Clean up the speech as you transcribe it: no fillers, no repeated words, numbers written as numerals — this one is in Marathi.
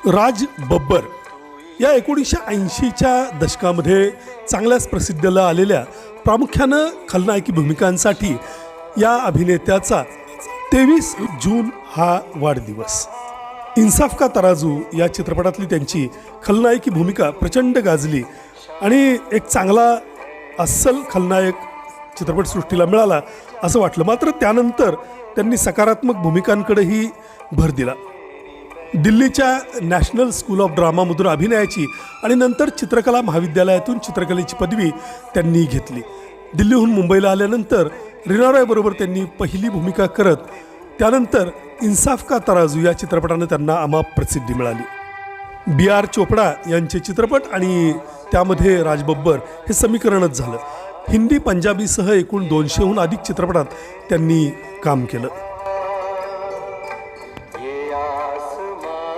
राज बब्बर या 1980च्या दशकामध्ये चांगल्याच प्रसिद्धीला आलेल्या प्रामुख्यानं खलनायकी भूमिकांसाठी या अभिनेत्याचा 23 जून हा वाढदिवस. इन्साफ का तराजू या चित्रपटातली त्यांची खलनायकी भूमिका प्रचंड गाजली आणि एक चांगला अस्सल खलनायक चित्रपटसृष्टीला मिळाला असं वाटलं. मात्र त्यानंतर त्यांनी सकारात्मक भूमिकांकडेही भर दिला. दिल्लीच्या नॅशनल स्कूल ऑफ ड्रामामधून अभिनयाची आणि नंतर चित्रकला महाविद्यालयातून चित्रकलेची पदवी त्यांनी घेतली. दिल्लीहून मुंबईला आल्यानंतर रीना रॉयबरोबर त्यांनी पहिली भूमिका करत त्यानंतर इन्साफ का तराजू या चित्रपटाने त्यांना अमाप प्रसिद्धी मिळाली. B.R. चोपडा यांचे चित्रपट आणि त्यामध्ये राज बब्बर हे समीकरणच झालं. हिंदी पंजाबीसह एकूण 200हून अधिक चित्रपटात त्यांनी काम केलं.